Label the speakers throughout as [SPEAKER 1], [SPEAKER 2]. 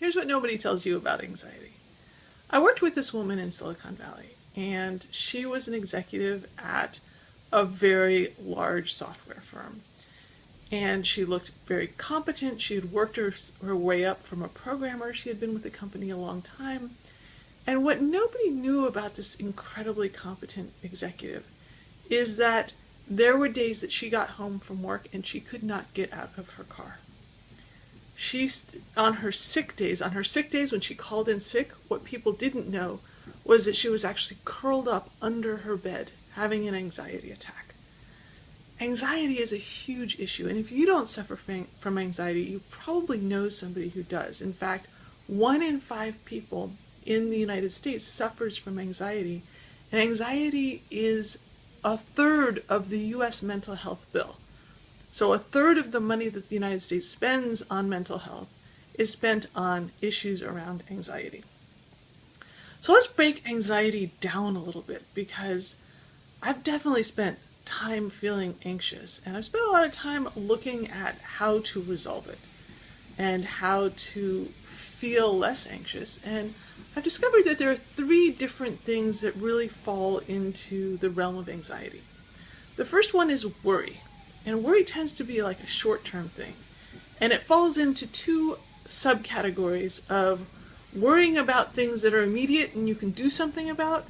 [SPEAKER 1] Here's what nobody tells you about anxiety. I worked with this woman in Silicon Valley, and she was an executive at a very large software firm. And she looked very competent. She had worked her way up from a programmer. She had been with the company a long time. And what nobody knew about this incredibly competent executive is that there were days that she got home from work and she could not get out of her car. On her sick days when she called in sick, what people didn't know was that she was actually curled up under her bed having an anxiety attack. Anxiety is a huge issue, and if you don't suffer from anxiety, you probably know somebody who does. In fact, 1 in 5 people in the United States suffers from anxiety, and anxiety is 1/3 of the US mental health bill. So 1/3 of the money that the United States spends on mental health is spent on issues around anxiety. So let's break anxiety down a little bit, because I've definitely spent time feeling anxious, and I've spent a lot of time looking at how to resolve it and how to feel less anxious. And I've discovered that there are 3 different things that really fall into the realm of anxiety. The first one is worry. And worry tends to be like a short-term thing. And it falls into 2 subcategories of worrying about things that are immediate and you can do something about,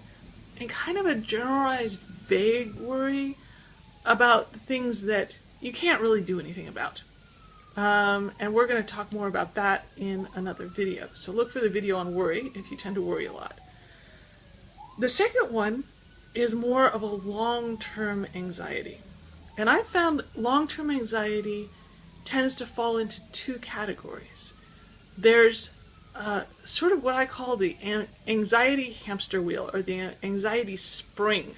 [SPEAKER 1] and kind of a generalized, vague worry about things that you can't really do anything about. And we're going to talk more about that in another video. So look for the video on worry if you tend to worry a lot. The second one is more of a long-term anxiety. And I found long-term anxiety tends to fall into 2 categories. There's sort of what I call the anxiety hamster wheel, or the anxiety spring,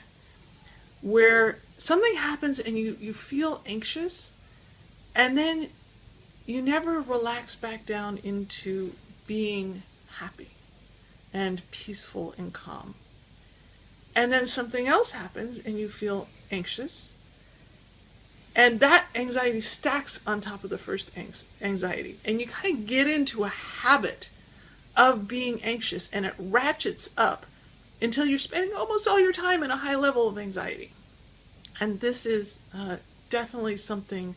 [SPEAKER 1] where something happens and you feel anxious, and then you never relax back down into being happy and peaceful and calm. And then something else happens and you feel anxious, and that anxiety stacks on top of the first anxiety. And you kind of get into a habit of being anxious, and it ratchets up until you're spending almost all your time in a high level of anxiety. And this is definitely something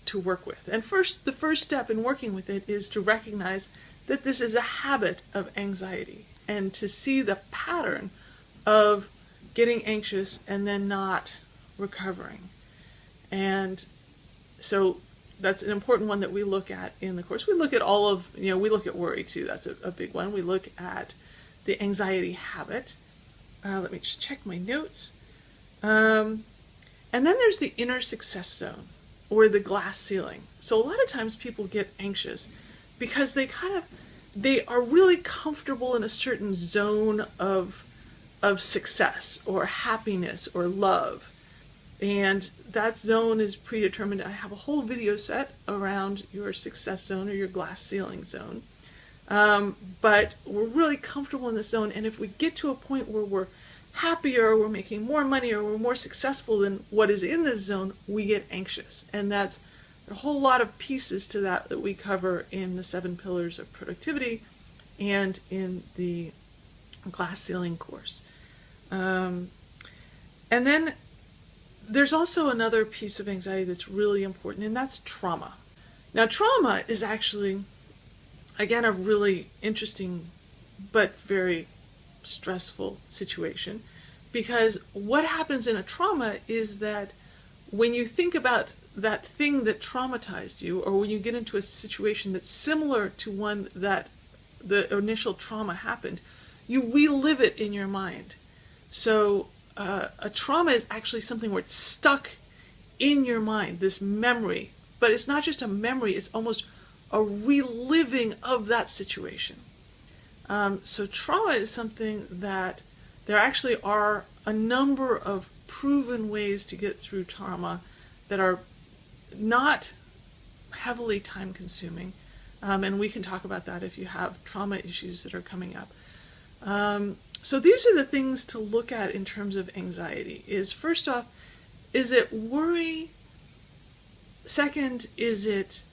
[SPEAKER 1] to work with. And the first step in working with it is to recognize that this is a habit of anxiety, and to see the pattern of getting anxious and then not recovering. And so that's an important one that we look at in the course. We look at we look at worry too. That's a big one. We look at the anxiety habit. Let me just check my notes. And then there's the inner success zone, or the glass ceiling. So a lot of times people get anxious because they are really comfortable in a certain zone of success or happiness or love. And that zone is predetermined. I have a whole video set around your success zone or your glass ceiling zone. But we're really comfortable in this zone, and if we get to a point where we're happier, or we're making more money, or we're more successful than what is in this zone, we get anxious. And that's a whole lot of pieces to that we cover in the 7 pillars of productivity and in the glass ceiling course. And then there's also another piece of anxiety that's really important, and that's trauma. Now, trauma is actually, again, a really interesting but very stressful situation, because what happens in a trauma is that when you think about that thing that traumatized you, or when you get into a situation that's similar to one that the initial trauma happened, you relive it in your mind. So a trauma is actually something where it's stuck in your mind, this memory. But it's not just a memory, it's almost a reliving of that situation. So trauma is something that there actually are a number of proven ways to get through trauma that are not heavily time-consuming. And we can talk about that if you have trauma issues that are coming up. So these are the things to look at in terms of anxiety. First off, is it worry? Second, is it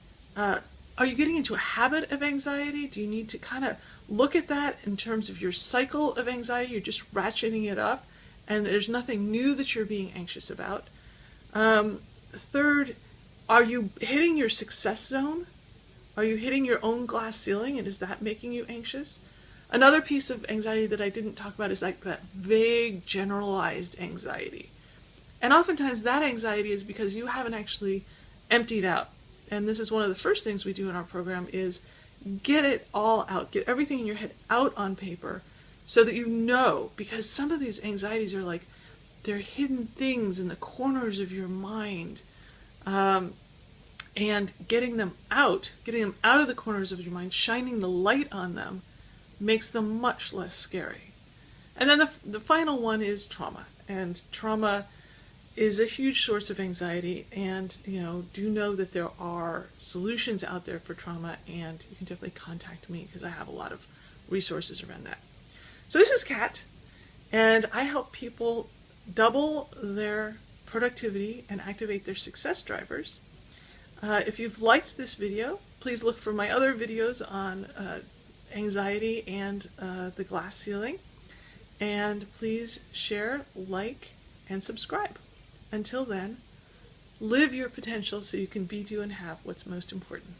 [SPEAKER 1] Are you getting into a habit of anxiety? Do you need to kind of look at that in terms of your cycle of anxiety? You're just ratcheting it up and there's nothing new that you're being anxious about. Third, are you hitting your success zone? Are you hitting your own glass ceiling, and is that making you anxious? Another piece of anxiety that I didn't talk about is like that vague, generalized anxiety. And oftentimes that anxiety is because you haven't actually emptied out. And this is one of the first things we do in our program is get it all out. Get everything in your head out on paper so that you know, because some of these anxieties are like, they're hidden things in the corners of your mind. And getting them out of the corners of your mind, shining the light on them, makes them much less scary. And then the final one is trauma. And trauma is a huge source of anxiety, and do know that there are solutions out there for trauma, and you can definitely contact me because I have a lot of resources around that. So this is Kat, and I help people double their productivity and activate their success drivers. If you've liked this video, please look for my other videos on anxiety and the glass ceiling. And please share, like, and subscribe. Until then, live your potential so you can be, do, and have what's most important.